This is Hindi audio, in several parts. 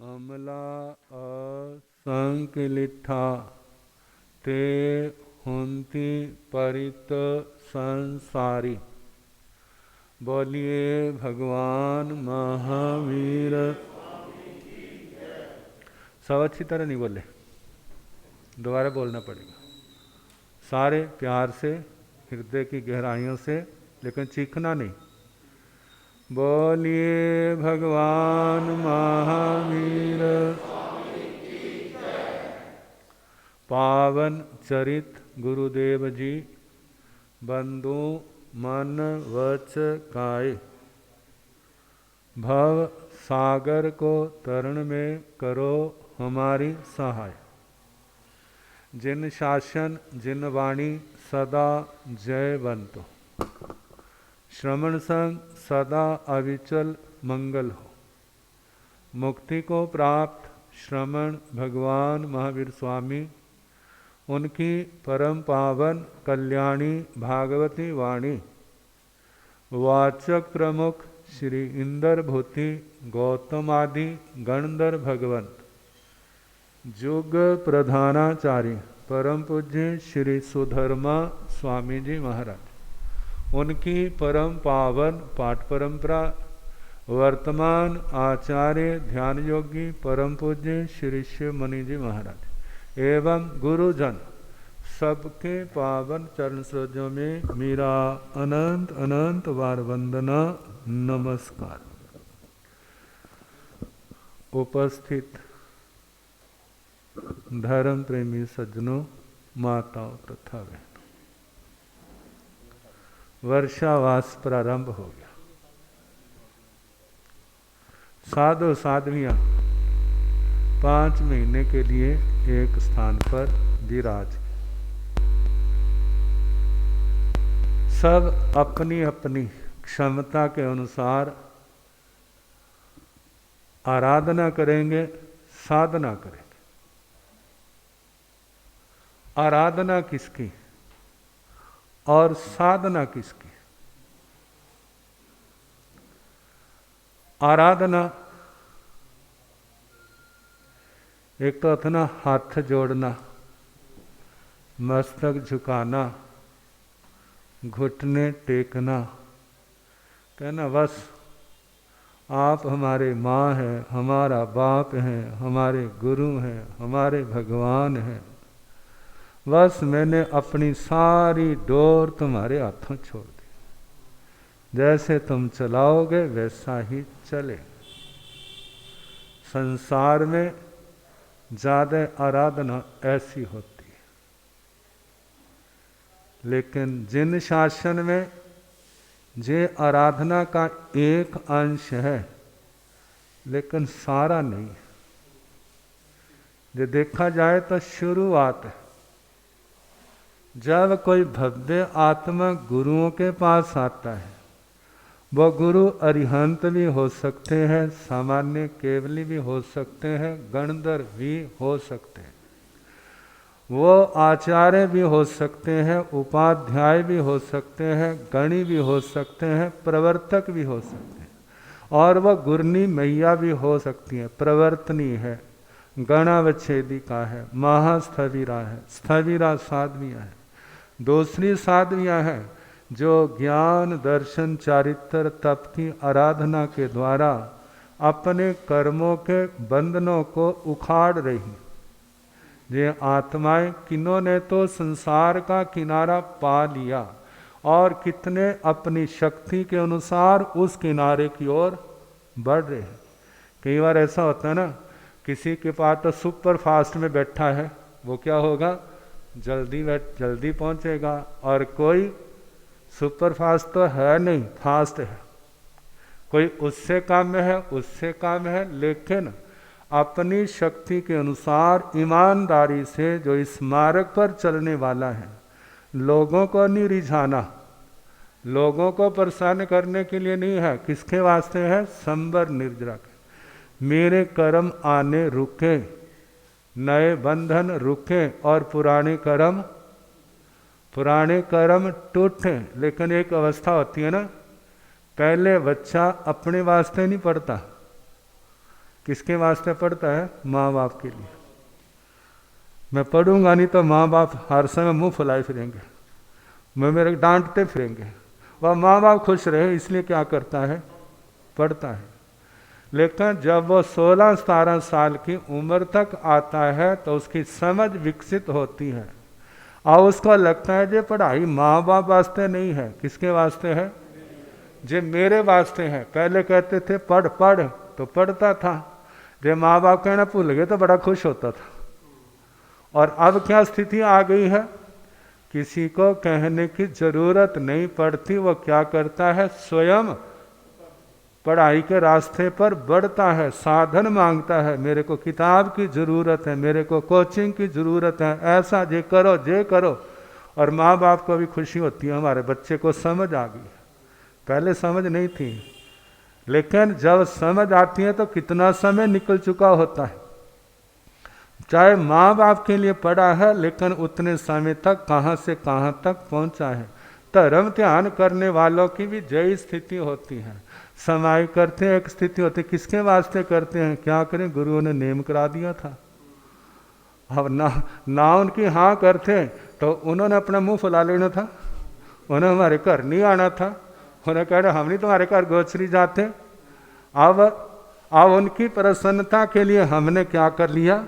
अमला असंकलिठा ते हुंती परित संसारी। बोलिए भगवान महावीर। सब अच्छी तरह नहीं बोले, दोबारा बोलना पड़ेगा सारे प्यार से, हृदय की गहराइयों से, लेकिन चीखना नहीं। बोलिए भगवान महावीर। पावन चरित गुरुदेव जी, बंधु मन वच काए, भव सागर को तरण में करो हमारी सहाय। जिन शासन जिन वाणी सदा जयवंतो, श्रवण संग सदा अविचल मंगल हो। मुक्ति को प्राप्त श्रवण भगवान महावीर स्वामी, उनकी परम पावन कल्याणी भागवती वाणी, वाचक प्रमुख श्री इंदर भूति गौतम आदि गणधर भगवंत, जुग प्रधानाचार्य परम पूज्य श्री सुधर्मा स्वामी जी महाराज, उनकी परम पावन पाठ परंपरा, वर्तमान आचार्य ध्यान योगी परम पूज्य श्री शिव मुनि जी महाराज एवं गुरुजन, सबके पावन चरण सरोजों में मेरा अनंत अनंत बार वंदना नमस्कार। उपस्थित धर्म प्रेमी सज्जनों, माताओं तथा बहनों, वर्षावास प्रारंभ हो गया। साधु साध्वियां 5 महीने के लिए एक स्थान पर विराज, सब अपनी अपनी क्षमता के अनुसार आराधना करेंगे, साधना करेंगे। आराधना किसकी और साधना किसकी? आराधना एक तो अपना हाथ जोड़ना, मस्तक झुकाना, घुटने टेकना, कहना बस आप हमारे माँ हैं, हमारा बाप हैं, हमारे गुरु हैं, हमारे भगवान हैं। बस मैंने अपनी सारी डोर तुम्हारे हाथों छोड़ दी, जैसे तुम चलाओगे वैसा ही चले। संसार में ज्यादा आराधना ऐसी होती है, लेकिन जिन शासन में जे आराधना का एक अंश है, लेकिन सारा नहीं। जो देखा जाए तो शुरुआत है। जब कोई भव्य आत्मा गुरुओं के पास आता है, वह गुरु अरिहंत भी हो सकते हैं, सामान्य केवली भी हो सकते हैं, गणधर भी हो सकते हैं, वो आचार्य भी हो सकते हैं, उपाध्याय भी हो सकते हैं, गणी भी हो सकते हैं, प्रवर्तक भी हो सकते हैं, और वह गुरनी मैया भी हो सकती है। प्रवर्तनी है, गणावच्छेदिका है, महास्थविरा है, स्थविरा साध्वियाँ है। दूसरी साध्वियाँ हैं जो ज्ञान दर्शन चारित्र तप की आराधना के द्वारा अपने कर्मों के बंधनों को उखाड़ रही। ये आत्माएं किन्होंने तो संसार का किनारा पा लिया, और कितने अपनी शक्ति के अनुसार उस किनारे की ओर बढ़ रहे हैं। कई बार ऐसा होता है ना, किसी के पास तो सुपर फास्ट में बैठा है, वो क्या होगा, जल्दी पहुंचेगा, और कोई सुपर फास्ट तो है नहीं, फास्ट है, कोई उससे काम में है, उससे काम है, लेकिन अपनी शक्ति के अनुसार ईमानदारी से जो इस मार्ग पर चलने वाला है, लोगों को नहीं रिझाना, लोगों को परेशान करने के लिए नहीं है। किसके वास्ते है? संबर निर्जरा के। मेरे कर्म आने रुके, नए बंधन रुके, और पुराने कर्म टूटे। लेकिन एक अवस्था होती है ना, पहले बच्चा अपने वास्ते नहीं पढ़ता, किसके वास्ते पढ़ता है? माँ बाप के लिए। मैं पढ़ूंगा नहीं तो माँ बाप हर समय मुंह फुलाए फिरेंगे, मैं मेरे डांटते फिरेंगे। वह माँ बाप खुश रहे इसलिए क्या करता है? पढ़ता है। लेकिन जब वो 16-17 साल की उम्र तक आता है तो उसकी समझ विकसित होती है और उसको लगता है जे पढ़ाई माँ बाप वास्ते नहीं है। किसके वास्ते है? जे मेरे वास्ते है। पहले कहते थे पढ़ पढ़, तो पढ़ता था। जे माँ बाप कहना भूल गए तो बड़ा खुश होता था। और अब क्या स्थिति आ गई है? किसी को कहने की जरूरत नहीं पड़ती, वो क्या करता है? स्वयं पढ़ाई के रास्ते पर बढ़ता है, साधन मांगता है। मेरे को किताब की जरूरत है, मेरे को कोचिंग की जरूरत है, ऐसा जे करो जे करो। और माँ बाप को भी खुशी होती है, हमारे बच्चे को समझ आ गई। पहले समझ नहीं थी, लेकिन जब समझ आती है तो कितना समय निकल चुका होता है। चाहे माँ बाप के लिए पढ़ा है, लेकिन उतने समय तक कहाँ से कहाँ तक पहुँचा है। धर्म ध्यान करने वालों की भी जय स्थिति होती है। समाई करते हैं, एक स्थिति होती है। किसके वास्ते करते हैं? क्या करें, गुरुओं ने नेम करा दिया था। अब ना उनकी हाँ करते तो उन्होंने अपना मुंह फुला लेना था, उन्हें हमारे घर नहीं आना था, उन्हें कह रहे हम नहीं तुम्हारे घर गोचरी जाते। अब उनकी प्रसन्नता के लिए हमने क्या कर लिया?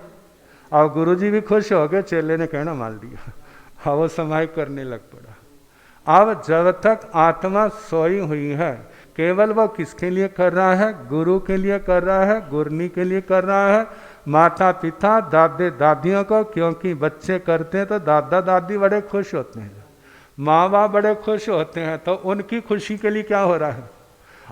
अब गुरुजी भी खुश हो गए, चेले ने कहना मान लिया। अब वो समाई करने लग पड़ा। अब जब तक आत्मा सोई हुई है, केवल वो किसके लिए कर रहा है? गुरु के लिए कर रहा है, गुरनी के लिए कर रहा है, माता पिता दादे दादियों को। क्योंकि बच्चे करते हैं तो दादा दादी बड़े खुश होते हैं, माँ बाप बड़े खुश होते हैं, तो उनकी खुशी के लिए क्या हो रहा है?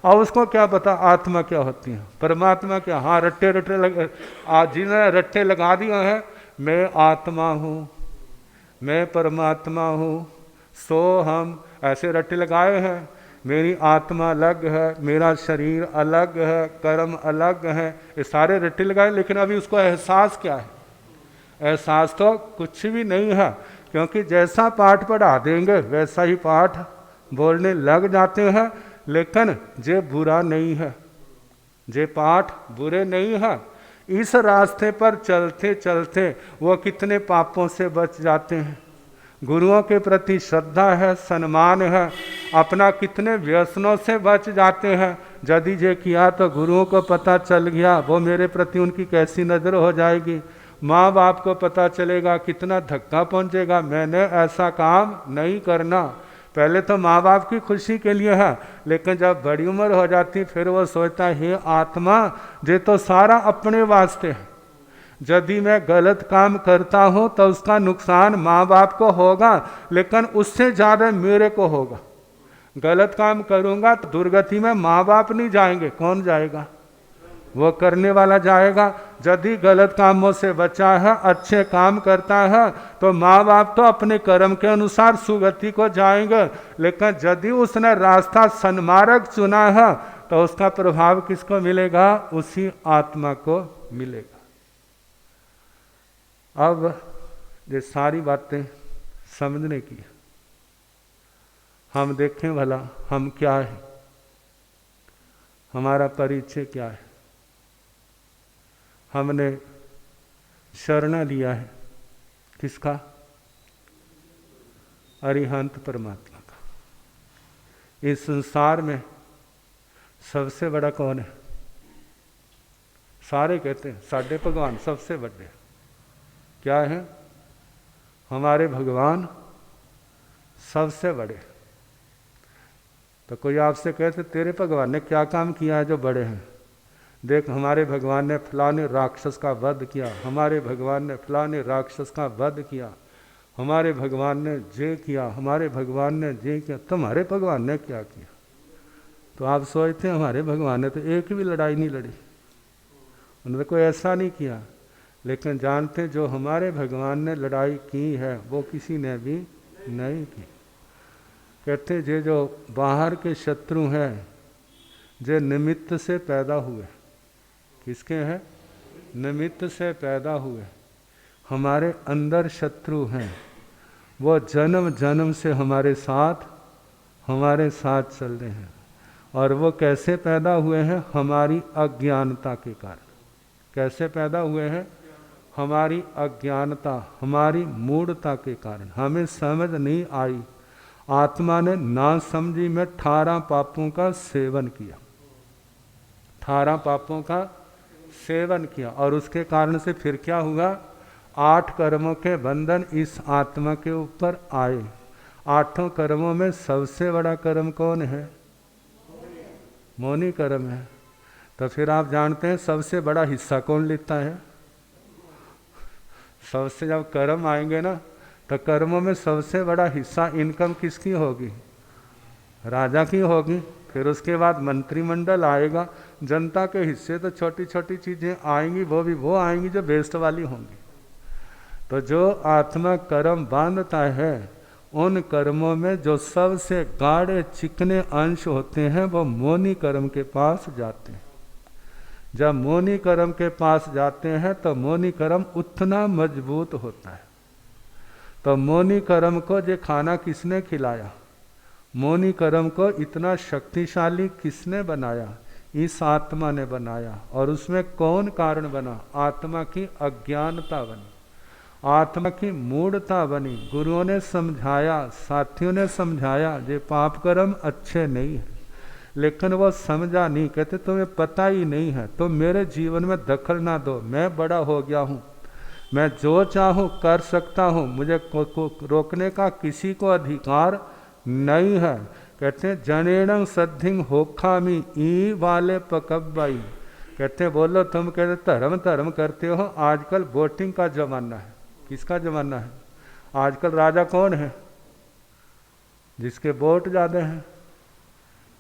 और उसको क्या पता आत्मा क्या होती है, परमात्मा क्या? हाँ, रट्टे जिन्होंने रट्टे लगा दिए हैं, मैं आत्मा हूँ, मैं परमात्मा हूँ, सो हम, ऐसे रट्टे लगाए हैं। मेरी आत्मा अलग है, मेरा शरीर अलग है, कर्म अलग है, ये सारे रट्टे लगाए। लेकिन अभी उसको एहसास क्या है? एहसास तो कुछ भी नहीं है। क्योंकि जैसा पाठ पढ़ा देंगे वैसा ही पाठ बोलने लग जाते हैं। लेकिन जे बुरा नहीं है, जे पाठ बुरे नहीं है। इस रास्ते पर चलते चलते वो कितने पापों से बच जाते हैं। गुरुओं के प्रति श्रद्धा है, सम्मान है, अपना कितने व्यसनों से बच जाते हैं। यदि ये किया तो गुरुओं को पता चल गया, वो मेरे प्रति उनकी कैसी नज़र हो जाएगी। माँ बाप को पता चलेगा, कितना धक्का पहुँचेगा। मैंने ऐसा काम नहीं करना। पहले तो माँ बाप की खुशी के लिए है, लेकिन जब बड़ी उम्र हो जाती फिर वो सोचता है हे आत्मा, ये तो सारा अपने वास्ते है। यदि मैं गलत काम करता हूँ तो उसका नुकसान माँ बाप को होगा, लेकिन उससे ज़्यादा मेरे को होगा। गलत काम करूँगा तो दुर्गति में माँ बाप नहीं जाएंगे, कौन जाएगा? वो करने वाला जाएगा। यदि गलत कामों से बचा है, अच्छे काम करता है, तो माँ बाप तो अपने कर्म के अनुसार सुगति को जाएंगे। लेकिन यदि उसने रास्ता सन्मार्ग चुना है तो उसका प्रभाव किसको मिलेगा? उसी आत्मा को मिलेगा। अब ये सारी बातें समझने की, हम देखें भला हम क्या है, हमारा परिचय क्या है। हमने शरण लिया है किसका? अरिहंत परमात्मा का। इस संसार में सबसे बड़ा कौन है? सारे कहते हैं साढ़े भगवान सबसे बड़े। क्या है? हमारे भगवान सबसे बड़े। तो कोई आपसे कहते तेरे भगवान ने क्या काम किया है जो बड़े हैं? देख, हमारे भगवान ने फलाने राक्षस का वध किया, हमारे भगवान ने फलाने राक्षस का वध किया, हमारे भगवान ने जे किया, हमारे भगवान ने जे किया। तुम्हारे भगवान ने क्या किया? तो आप सोचते हैं हमारे भगवान ने तो एक भी लड़ाई नहीं लड़ी, उन्होंने कोई ऐसा नहीं किया। लेकिन जानते जो हमारे भगवान ने लड़ाई की है वो किसी ने भी नहीं की। कहते ये जो बाहर के शत्रु हैं, जो निमित्त से पैदा हुए, किसके हैं? निमित्त से पैदा हुए। हमारे अंदर शत्रु हैं, वो जन्म जन्म से हमारे साथ चल रहे हैं। और वो कैसे पैदा हुए हैं? हमारी अज्ञानता के कारण। कैसे पैदा हुए हैं? हमारी अज्ञानता, हमारी मूढ़ता के कारण हमें समझ नहीं आई। आत्मा ने ना समझी में 18 पापों का सेवन किया, 18 पापों का सेवन किया, और उसके कारण से फिर क्या हुआ? 8 कर्मों के बंधन इस आत्मा के ऊपर आए। 8 कर्मों में सबसे बड़ा कर्म कौन है? मौनी कर्म है। तो फिर आप जानते हैं सबसे बड़ा हिस्सा कौन लेता है? सबसे जब कर्म आएंगे ना, तो कर्मों में सबसे बड़ा हिस्सा इनकम किसकी होगी? राजा की होगी। फिर उसके बाद मंत्रिमंडल आएगा। जनता के हिस्से तो छोटी छोटी चीज़ें आएंगी, वो आएंगी जो बेस्ट वाली होंगी। तो जो आत्मा कर्म बांधता है, उन कर्मों में जो सबसे गाढ़े चिकने अंश होते हैं वो मौनी कर्म के पास जाते हैं। जब मौनी कर्म के पास जाते हैं तो मौनी कर्म उतना मजबूत होता है। तो मौनी कर्म को ये खाना किसने खिलाया? मौनी कर्म को इतना शक्तिशाली किसने बनाया? इस आत्मा ने बनाया। और उसमें कौन कारण बना? आत्मा की अज्ञानता बनी, आत्मा की मूढ़ता बनी। गुरुओं ने समझाया, साथियों ने समझाया, ये पाप कर्म अच्छे नहीं है, लेकिन वो समझा नहीं। कहते तुम्हें पता ही नहीं है, तो मेरे जीवन में दखल ना दो, मैं बड़ा हो गया हूँ, मैं जो चाहूँ कर सकता हूँ, मुझे रोकने का किसी को अधिकार नहीं है। कहते हैं जनेणं सद्धिंग होखामी ई वाले पकबाई। कहते हैं बोलो तुम कहते धर्म धर्म करते हो। आजकल वोटिंग का जमाना है। किसका जमाना है? आजकल राजा कौन है? जिसके वोट ज़्यादा हैं।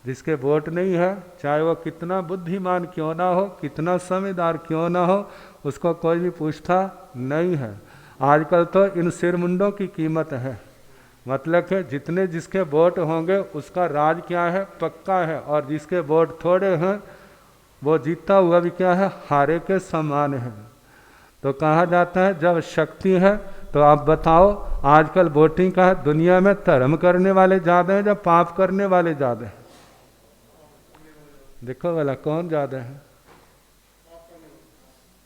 जिसके वोट नहीं है, चाहे वो कितना बुद्धिमान क्यों ना हो, कितना समझदार क्यों ना हो, उसको कोई भी पूछता नहीं है। आजकल तो इन सिरमुंडों की कीमत है। मतलब कि जितने जिसके वोट होंगे उसका राज क्या है? पक्का है। और जिसके वोट थोड़े हैं वो जीता हुआ भी क्या है? हारे के समान है। तो कहा जाता है जब शक्ति है तो आप बताओ आजकल वोटिंग का है, दुनिया में धर्म करने वाले ज़्यादा हैं या पाप करने वाले ज़्यादा हैं? देखो भला कौन ज़्यादा है?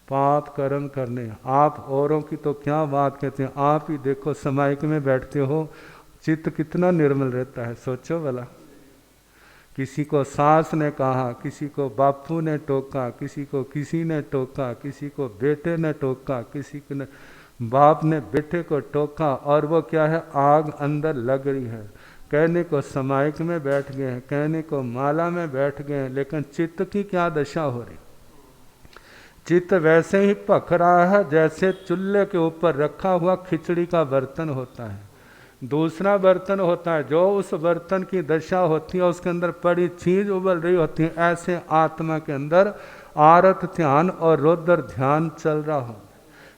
पाप कर्म करने। आप औरों की तो क्या बात कहते हैं, आप ही देखो समाइक में बैठते हो, चित्त कितना निर्मल रहता है। सोचो भला, किसी को सास ने कहा, किसी को बापू ने टोका, किसी ने टोका, किसी को बेटे ने टोका, किसी को ने बाप ने बेटे को टोका, और वो क्या है? आग अंदर लग रही है। कहने को समाइक में बैठ गए हैं, कहने को माला में बैठ गए हैं, लेकिन चित्त की क्या दशा हो रही? चित्त वैसे ही पक रहा है जैसे चूल्हे के ऊपर रखा हुआ खिचड़ी का बर्तन होता है। दूसरा बर्तन होता है, जो उस बर्तन की दशा होती है, उसके अंदर पड़ी चीज उबल रही होती है। ऐसे आत्मा के अंदर आरत ध्यान और रौद्र ध्यान चल रहा हो।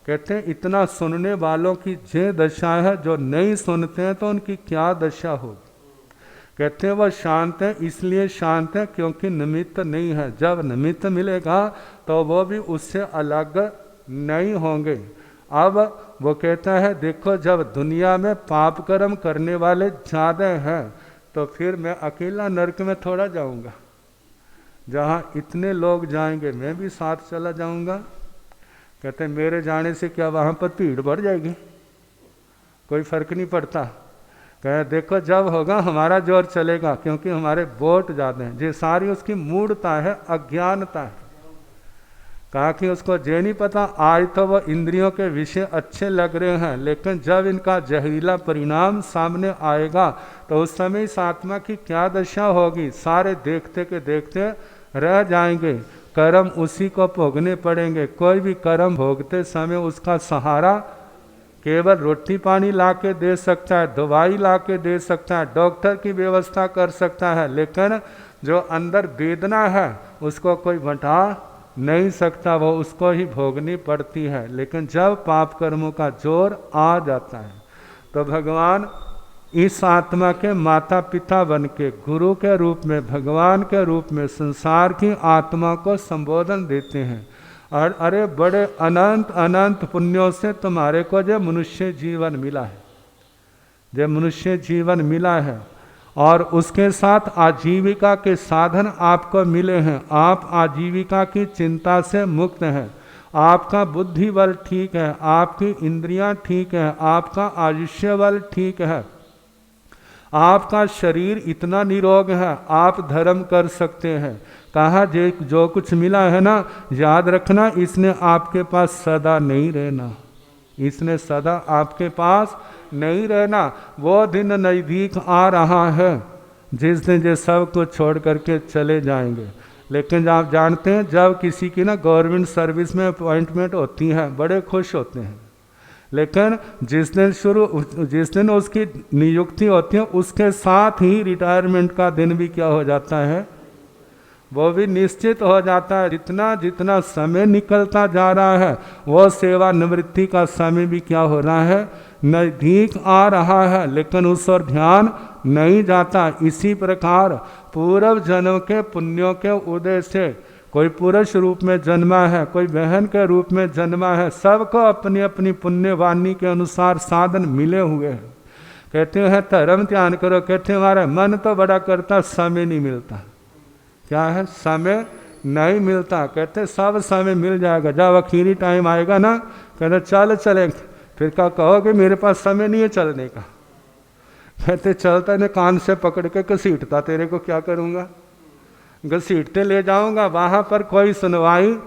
कहते हैं इतना सुनने वालों की जे दशा है, जो नहीं सुनते हैं तो उनकी क्या दशा होगी। कहते हैं वह शांत है, इसलिए शांत है क्योंकि निमित्त नहीं है। जब निमित्त मिलेगा तो वो भी उससे अलग नहीं होंगे। अब वो कहता है देखो जब दुनिया में पाप कर्म करने वाले ज़्यादा हैं तो फिर मैं अकेला नरक में थोड़ा जाऊंगा। जहाँ इतने लोग जाएंगे मैं भी साथ चला जाऊंगा। कहते हैं मेरे जाने से क्या वहाँ पर भीड़ बढ़ जाएगी? कोई फर्क नहीं पड़ता। कहे देखो जब होगा हमारा जोर चलेगा, क्योंकि हमारे वोट ज़्यादा हैं। ये सारी उसकी मूढ़ता है, अज्ञानता है। कहा कि उसको ये नहीं पता, आज तो वह इंद्रियों के विषय अच्छे लग रहे हैं, लेकिन जब इनका जहरीला परिणाम सामने आएगा तो उस समय इस आत्मा की क्या दशा होगी। सारे देखते के देखते रह जाएंगे, कर्म उसी को भोगने पड़ेंगे। कोई भी कर्म भोगते समय उसका सहारा केवल रोटी पानी ला के दे सकता है, दवाई ला के दे सकता है, डॉक्टर की व्यवस्था कर सकता है, लेकिन जो अंदर वेदना है उसको कोई बता नहीं सकता, वो उसको ही भोगनी पड़ती है। लेकिन जब पाप कर्मों का जोर आ जाता है तो भगवान इस आत्मा के माता पिता बन के गुरु के रूप में, भगवान के रूप में संसार की आत्मा को संबोधन देते हैं। और अरे बड़े अनंत अनंत पुण्यों से तुम्हारे को जो मनुष्य जीवन मिला है, जो मनुष्य जीवन मिला है, और उसके साथ आजीविका के साधन आपको मिले हैं। आप आजीविका की चिंता से मुक्त हैं। आपका बुद्धि बल ठीक है, आपकी इंद्रियां ठीक है, आपका आयुष्य बल ठीक है, आपका शरीर इतना निरोग है, आप धर्म कर सकते हैं। कहा जो कुछ मिला है ना, याद रखना इसने आपके पास सदा नहीं रहना, इसने सदा आपके पास नहीं रहना। वो दिन नज़दीक आ रहा है जिस दिन ये सब को छोड़ करके चले जाएंगे। लेकिन आप जानते हैं जब किसी की ना गवर्नमेंट सर्विस में अपॉइंटमेंट होती है बड़े खुश होते हैं, लेकिन जिस दिन उसकी नियुक्ति होती है उसके साथ ही रिटायरमेंट का दिन भी क्या हो जाता है, वो भी निश्चित हो जाता है। जितना जितना समय निकलता जा रहा है वो सेवानिवृत्ति का समय भी क्या हो रहा है, नज़दीक आ रहा है, लेकिन उस ओर ध्यान नहीं जाता। इसी प्रकार पूर्व जन्म के पुण्यों के उदय से कोई पुरुष रूप में जन्मा है, कोई बहन के रूप में जन्मा है, सबको अपनी अपनी पुण्यवाणी के अनुसार साधन मिले हुए हैं। कहते हैं धर्म ध्यान करो, कहते हैं हमारा मन तो बड़ा करता, समय नहीं मिलता। क्या है, समय नहीं मिलता। कहते सब समय मिल जाएगा, जब आखिरी टाइम आएगा ना, कहते चल चले, फिर क्या कहोगे मेरे पास समय नहीं है चलने का। कहते चलता ने कान से पकड़ के घसीटता, तेरे को क्या करूँगा, घसीटते ले जाऊंगा, वहां पर कोई सुनवाई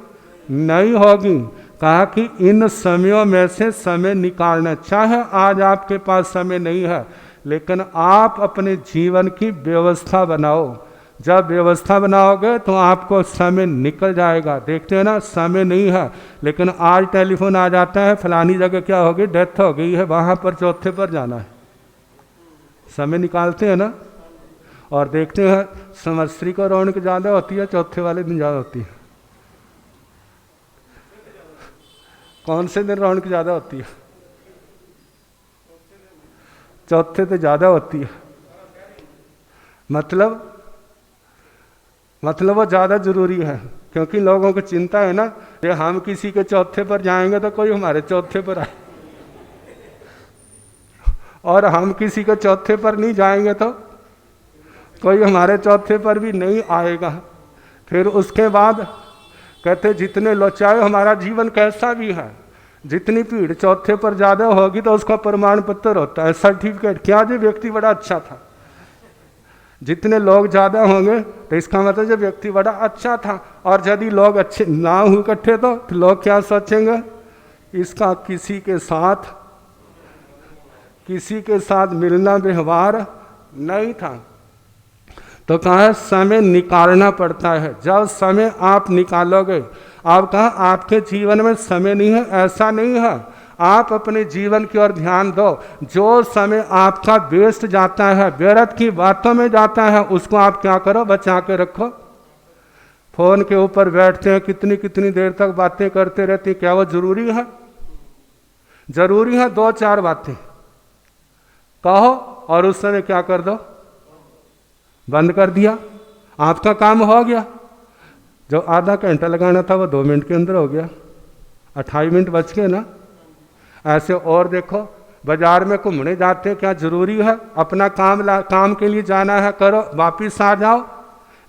नहीं होगी। कहा कि इन समयों में से समय निकालना, चाहे आज आपके पास समय नहीं है, लेकिन आप अपने जीवन की व्यवस्था बनाओ। जब व्यवस्था बनाओगे तो आपको समय निकल जाएगा। देखते हैं ना, समय नहीं है, लेकिन आज टेलीफोन आ जाता है फलानी जगह क्या होगी, डेथ हो गई है, वहां पर चौथे पर जाना है। समय निकालते हैं ना। और देखते हैं संवत्सरी को रौनक ज़्यादा होती है, चौथे वाले दिन ज़्यादा होती है। कौन से दिन रौनक ज़्यादा होती है? चौथे तो ज़्यादा होती है। मतलब वो ज़्यादा जरूरी है, क्योंकि लोगों को चिंता है ना, ये हम किसी के चौथे पर जाएंगे तो कोई हमारे चौथे पर आए, और हम किसी के चौथे पर नहीं जाएंगे तो कोई हमारे चौथे पर भी नहीं आएगा। फिर उसके बाद कहते जितने लोग, चाहे हमारा जीवन कैसा भी है, जितनी भीड़ चौथे पर ज़्यादा होगी तो उसका प्रमाण पत्र होता है, सर्टिफिकेट, क्या जो व्यक्ति बड़ा अच्छा था। जितने लोग ज़्यादा होंगे तो इसका मतलब जो व्यक्ति बड़ा अच्छा था। और यदि लोग अच्छे ना हुए इकट्ठे तो लोग क्या सोचेंगे, इसका किसी के साथ मिलना व्यवहार नहीं था। तो कहा समय निकालना पड़ता है। जब समय आप निकालोगे, आप कहा आपके जीवन में समय नहीं है, ऐसा नहीं है, आप अपने जीवन की ओर ध्यान दो। जो समय आपका वेस्ट जाता है, व्यर्थ की बातों में जाता है, उसको आप क्या करो, बचा के रखो। फोन के ऊपर बैठते हैं, कितनी कितनी देर तक बातें करते रहते, क्या वो जरूरी है? जरूरी है 2-4 बातें कहो और उस समय क्या कर दो, बंद कर दिया, आपका काम हो गया। जो आधा घंटा लगाना था वो 2 मिनट के अंदर हो गया, 28 मिनट बच गए ना। ऐसे और देखो, बाजार में घूमने जाते हैं, क्या जरूरी है? अपना काम के लिए जाना है, करो, वापिस आ जाओ।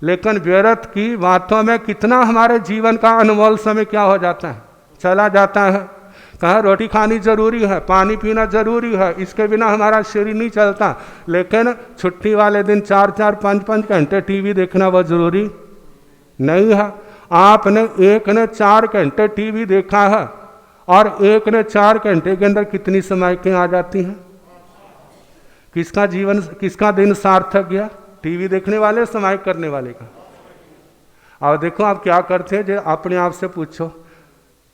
लेकिन व्यर्थ की बातों में कितना हमारे जीवन का अनमोल समय क्या हो जाता है, चला जाता है। कहा रोटी खानी जरूरी है, पानी पीना जरूरी है, इसके बिना हमारा शरीर नहीं चलता। लेकिन छुट्टी वाले दिन 4-4, 5-5 घंटे टीवी देखना वो जरूरी नहीं है। आपने एक ने 4 घंटे टीवी देखा है और एक ने 4 घंटे के अंदर कितनी समाइकें आ जाती हैं। किसका दिन सार्थक गया? टीवी देखने वाले, समाइक करने वाले का। अब देखो आप क्या करते हैं, जो अपने आप से पूछो,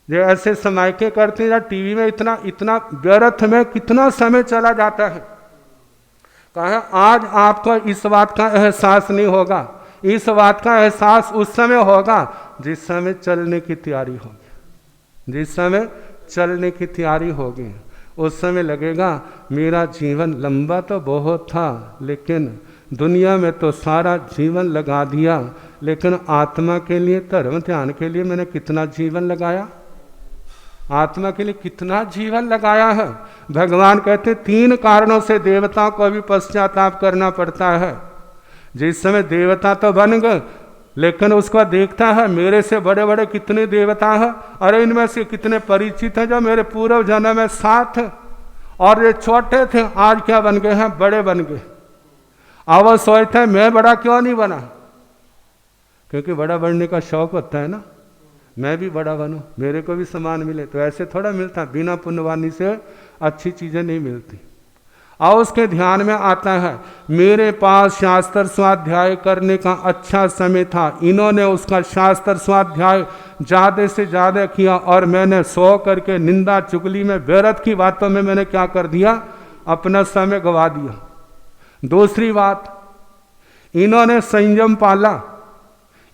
जो ऐसे समाइकें करते हैं या टीवी में इतना व्यर्थ में कितना समय चला जाता है। कहा आज आपको इस बात का एहसास नहीं होगा, इस बात का एहसास उस समय होगा जिस समय चलने की तैयारी होगी। जिस समय चलने की तैयारी होगी उस समय लगेगा मेरा जीवन लंबा तो बहुत था, लेकिन दुनिया में तो सारा जीवन लगा दिया, लेकिन आत्मा के लिए, धर्म ध्यान के लिए मैंने कितना जीवन लगाया, आत्मा के लिए कितना जीवन लगाया है। भगवान कहते 3 कारणों से देवताओं को भी पश्चाताप करना पड़ता है। जिस समय देवता तो बन गए, लेकिन उसको देखता है मेरे से बड़े बड़े कितने देवता हैं, अरे इनमें से कितने परिचित हैं जो मेरे पूर्व जन्म में साथ थे, और ये छोटे थे आज क्या बन गए हैं, बड़े बन गए। अब वो सोचते हैं मैं बड़ा क्यों नहीं बना, क्योंकि बड़ा बनने का शौक होता है ना, मैं भी बड़ा बनूं, मेरे को भी सम्मान मिले। तो ऐसे थोड़ा मिलता, बिना पुण्यवानी से अच्छी चीज़ें नहीं मिलती। और उसके ध्यान में आता है मेरे पास शास्त्र स्वाध्याय करने का अच्छा समय था, इन्होंने उसका शास्त्र स्वाध्याय ज़्यादा से ज़्यादा किया और मैंने सो करके निंदा चुगली में व्यर्थ की बातों में मैंने क्या कर दिया, अपना समय गवा दिया। दूसरी बात, इन्होंने संयम पाला,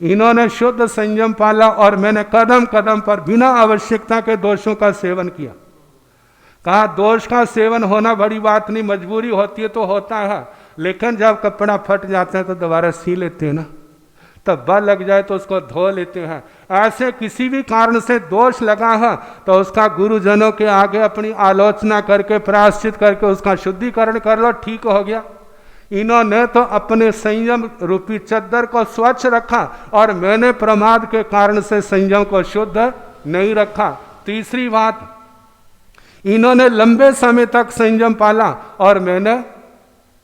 इन्होंने शुद्ध संयम पाला और मैंने कदम कदम पर बिना आवश्यकता के दोषों का सेवन किया। कहा दोष का सेवन होना बड़ी बात नहीं, मजबूरी होती है तो होता है, लेकिन जब कपड़ा फट जाता है तो दोबारा सी लेते हैं ना, तब बल लग जाए तो उसको धो लेते हैं। ऐसे किसी भी कारण से दोष लगा है तो उसका गुरुजनों के आगे अपनी आलोचना करके प्रायश्चित करके उसका शुद्धिकरण कर लो, ठीक हो गया। इन्होंने तो अपने संयम रूपी चद्दर को स्वच्छ रखा और मैंने प्रमाद के कारण से संयम को शुद्ध नहीं रखा। तीसरी बात, इन्होंने लंबे समय तक संयम पाला और मैंने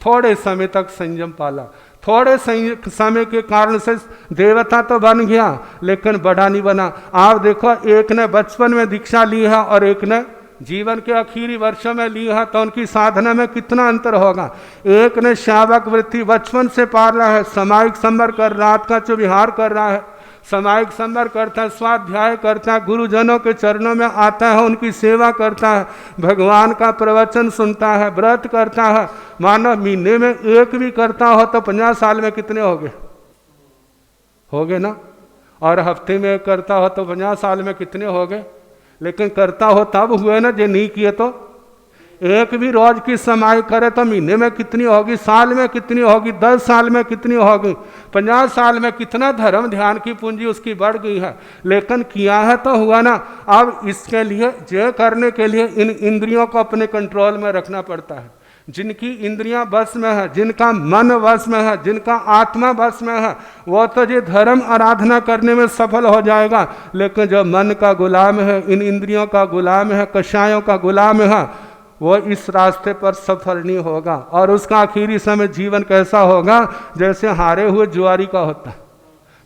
थोड़े समय तक संयम पाला। थोड़े समय के कारण से देवता तो बन गया लेकिन बड़ा नहीं बना। आप देखो, एक ने बचपन में दीक्षा ली है और एक ने जीवन के आखिरी वर्षों में ली है, तो उनकी साधना में कितना अंतर होगा। एक ने शावक वृत्ति बचपन से पार रहा है, सामायिक संवर कर रात का जो विहार कर रहा है, सामायिक संवर करता है, स्वाध्याय करता है, गुरुजनों के चरणों में आता है, उनकी सेवा करता है, भगवान का प्रवचन सुनता है, व्रत करता है। मानो महीने में एक भी करता हो तो 50 साल में कितने हो गए ना, और हफ्ते में एक करता हो तो 50 साल में कितने हो गए। लेकिन करता हो तब हुए ना, जो नहीं किए तो एक भी रोज की समाई करे तो महीने में कितनी होगी, साल में कितनी होगी, 10 साल में कितनी होगी, 50 साल में कितना धर्म ध्यान की पूंजी उसकी बढ़ गई है। लेकिन किया है तो हुआ ना। अब इसके लिए जय करने के लिए इन इंद्रियों को अपने कंट्रोल में रखना पड़ता है। जिनकी इंद्रियां बस में है, जिनका मन बस में है, जिनका आत्मा बस में है, वो तो ये धर्म आराधना करने में सफल हो जाएगा। लेकिन जो मन का गुलाम है, इन इंद्रियों का गुलाम है, कषायों का गुलाम है, वो इस रास्ते पर सफल नहीं होगा। और उसका आखिरी समय जीवन कैसा होगा, जैसे हारे हुए जुआरी का होता है,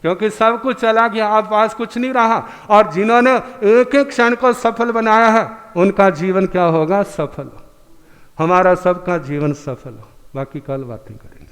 क्योंकि सब कुछ चला गया, आप पास कुछ नहीं रहा। और जिन्होंने एक एक क्षण को सफल बनाया है उनका जीवन क्या होगा, सफल। हमारा सबका जीवन सफल हो। बाकी कल बातें करेंगे।